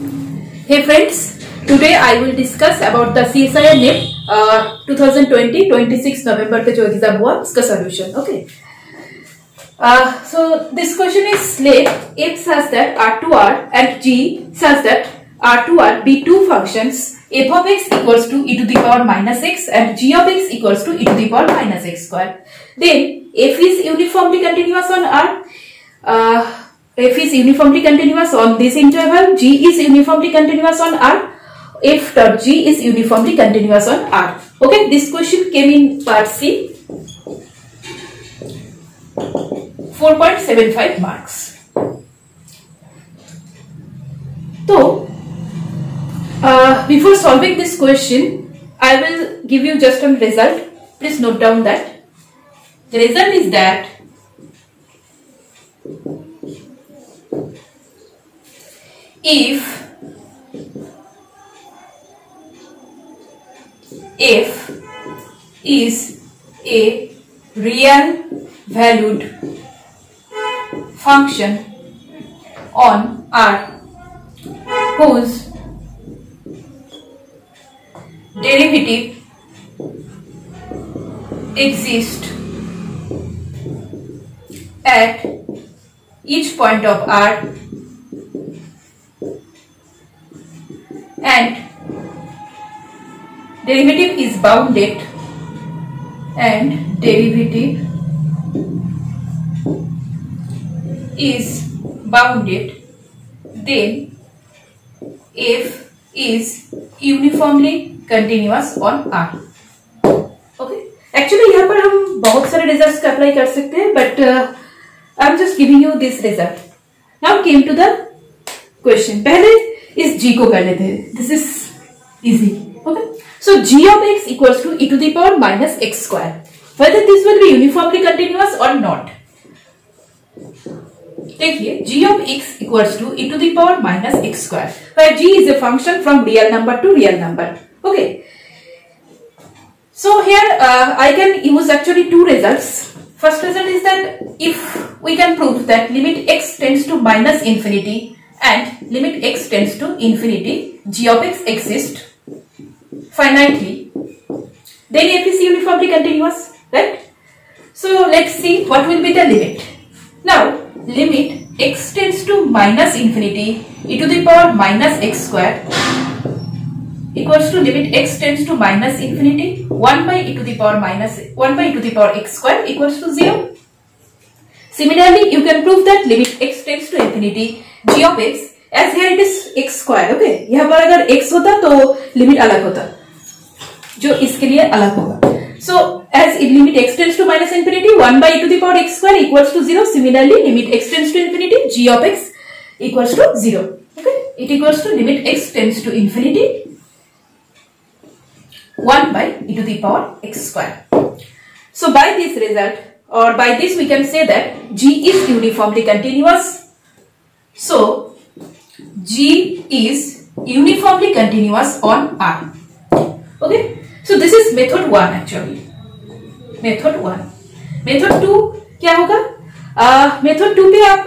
Hey friends, today I will discuss about the CSIR NET 2020 26 November पे जो exam हुआ उसका solution. Okay. So this question is let f such that R2R and G such that R2R be two functions f of x equals to e to the power minus x and g of x equals to e to the power minus x square. Then f is uniformly continuous on R. F is uniformly continuous on this interval, G is uniformly continuous on R, F dot G is uniformly continuous on R. Okay, this question came in part C, 4.75 marks. So, before solving this question, I will give you just a result. Please note down that. The result is that if f is a real valued function on R whose derivative exists at each point of R and derivative is bounded then f is uniformly continuous on R. Okay, actually यहाँ पर हम बहुत सारे results का apply कर सकते हैं, but I'm just giving you this result. Now came to the question. पहले इस g को कर लेते हैं. This is easy. Okay. So g of x equals to e to the power minus x square. Whether this will be uniformly continuous or not. देखिए g of x equals to e to the power minus x square, where g is a function from real number to real number. Okay. So here I can use actually two results. First result is that if we can prove that limit x tends to minus infinity and limit x tends to infinity, g of x exists finitely, then f is uniformly continuous, right? So let's see what will be the limit. Now limit x tends to minus infinity e to the power minus x square equals to limit x tends to minus infinity 1 by e to the power minus 1 by e to the power x square equals to 0. Similarly, you can prove that limit x tends to infinity g of x, as here it is x square. Okay, यहाँ पर अगर x होता तो limit अलग होता, जो इसके लिए अलग होगा. So as limit x tends to minus infinity 1 by e to the power x square equals to 0. Similarly, limit x tends to infinity g of x equals to 0. Okay, it equals to limit x tends to infinity 1 by e to the power x square. So by this result, or by this we can say that g is uniformly continuous. So g is uniformly continuous on R. Okay. So this is method 1 actually. Method 1. Method 2 क्या होगा? Method 2 पे आप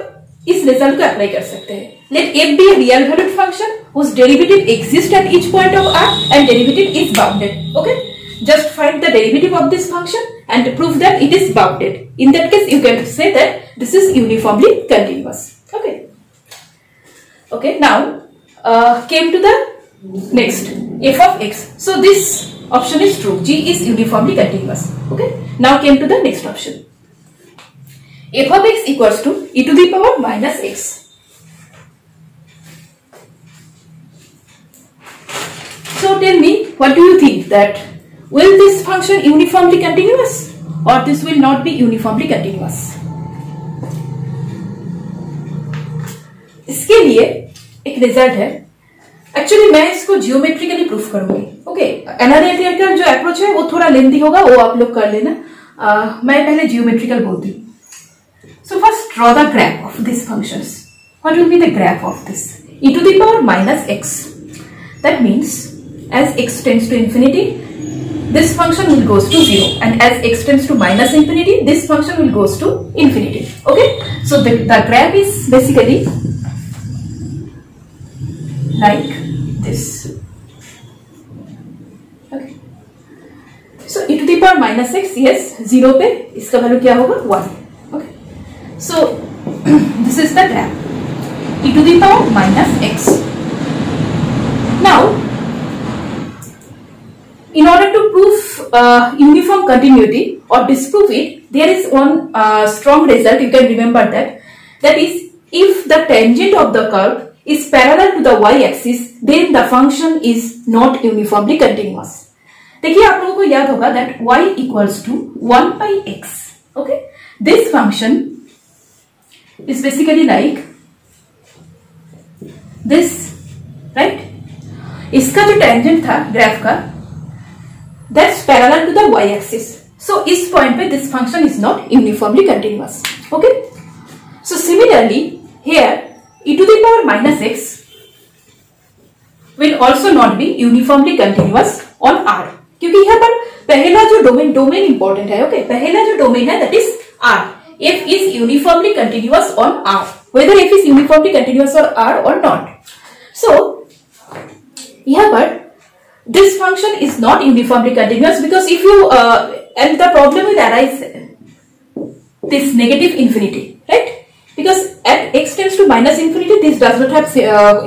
इस result को apply कर सकते हैं. Let f be a real valued function whose derivative exists at each point of R and derivative is bounded. Okay? Just find the derivative of this function and prove that it is bounded. In that case, you can say that this is uniformly continuous. Okay. Okay. Now came to the next f of x. So this option is true. G is uniformly continuous. Okay. Now came to the next option. F of x equals to e to the power minus x. So tell me, what do you think, that will this function uniformly continuous or this will not be uniformly continuous? इसके लिए एक result है. Actually मैं इसको geometrically proof करूंगी. Okay, analytical का जो approach है वो थोड़ा लेंथी होगा, वो आप लोग कर लेना. मैं पहले जियोमेट्रिकल बोलती हूँ. So first draw the graph of these functions. What will be the graph of this? E to the power minus x. That means as x tends to infinity, this function will goes to 0, and as x tends to minus infinity, this function will goes to infinity. Okay, so the graph is basically like this. Okay. So e to the power minus x, yes, 0 पे इसका value क्या होगा 1. Okay. So this is the graph e to the power minus x. Now in order to prove uniform continuity or disprove it, there is one strong result. You can remember that. That is, if the tangent of the curve is parallel to the y-axis, then the function is not uniformly continuous. देखिए आप लोगों को याद होगा that y equals to 1 by x. Okay, this function is basically like this, right? इसका जो tangent था graph का, that's parallel to the y-axis. So इस point पे this function is not uniformly continuous. Okay. So similarly here e to the power minus x will also not be uniformly continuous on R. क्योंकि यहाँ पर पहला जो domain important है. Okay, पहला जो डोमेन है that is R. F is uniformly continuous on R. Whether F is uniformly continuous on R or not. So यहाँ पर this function is not uniformly continuous because if you and the problem will arise this negative infinity, right? Because at x tends to minus infinity, this does not have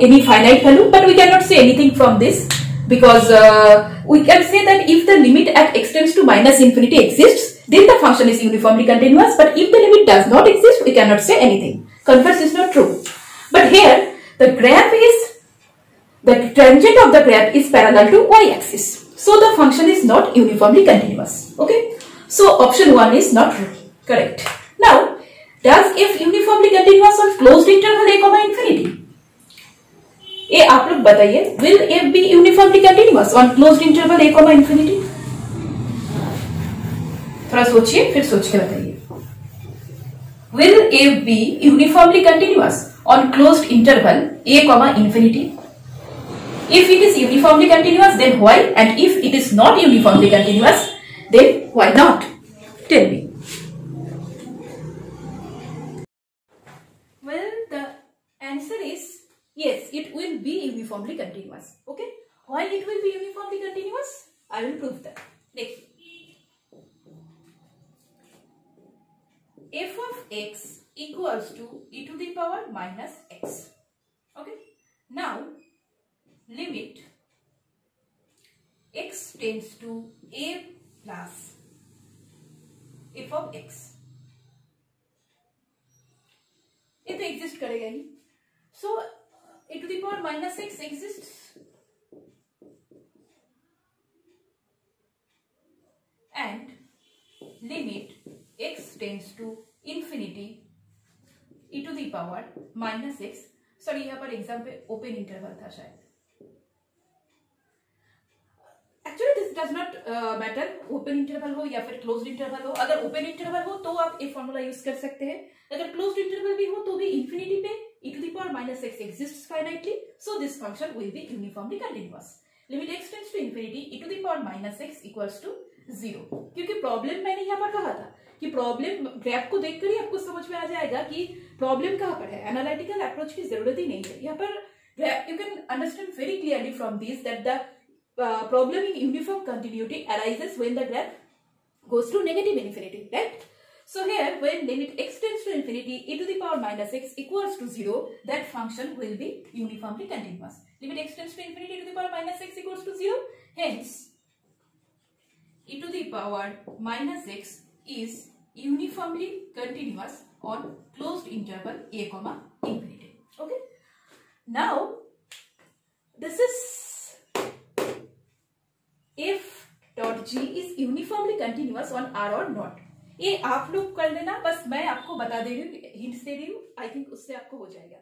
any finite value, but we cannot say anything from this because we can say that if the limit at x tends to minus infinity exists, then the function is uniformly continuous. But if the limit does not exist, we cannot say anything. Converse is not true. But here the graph is, the tangent of the graph is parallel to y-axis, so the function is not uniformly continuous. Okay, so option 1 is not correct. Now, does f uniformly continuous on closed interval a comma infinity? ये आप लोग बताइए, will f be uniformly continuous on closed interval a comma infinity? थोड़ा सोचिए, फिर सोच के बताइए. Will f be uniformly continuous on closed interval a comma infinity? If it is uniformly continuous, then why? And if it is not uniformly continuous, then why not? Tell me. Well, the answer is yes, it will be uniformly continuous. Okay? Why it will be uniformly continuous? I will prove that. Next. F of x equals to e to the power minus x. Okay? Now, limit x tends to a plus f of x. ये तो exist करेगा ही. सो e to the power minus x exists and limit x tends to infinity e to the power minus x. Sorry, यहाँ पर exam पे open interval था शायद. Actually this does not matter, open interval हो या फिर closed interval हो. अगर ओपन इंटरवल हो तो आप ये फॉर्मूला यूज कर सकते हैं. अगर क्लोज्ड इंटरवल भी हो तो भी इंफिनिटी पे e to the power minus x exists finitely, so this function will be uniformly continuous. Limit x tends to infinity e to the power minus x equals to 0. क्योंकि problem मैंने यहाँ पर कहा था कि प्रॉब्लम ग्राफ को देखकर ही आपको समझ में आ जाएगा कि प्रॉब्लम कहाँ पर है. एनालिटिकल अप्रोच की जरूरत ही नहीं है यहाँ पर. You can understand very clearly from this that the problem in uniform continuity arises when the graph goes to negative infinity, right? So here, when limit x tends to infinity e to the power minus x equals to 0, that function will be uniformly continuous. Limit x tends to infinity e to the power minus x equals to 0. Hence, e to the power minus x is uniformly continuous on closed interval a comma infinity. Okay. Now, this is if dot g is uniformly continuous on R or not. ये आप लोग कर लेना, बस मैं आपको बता दे रही हूँ, हिंट्स दे रही हूँ. आई थिंक उससे आपको हो जाएगा.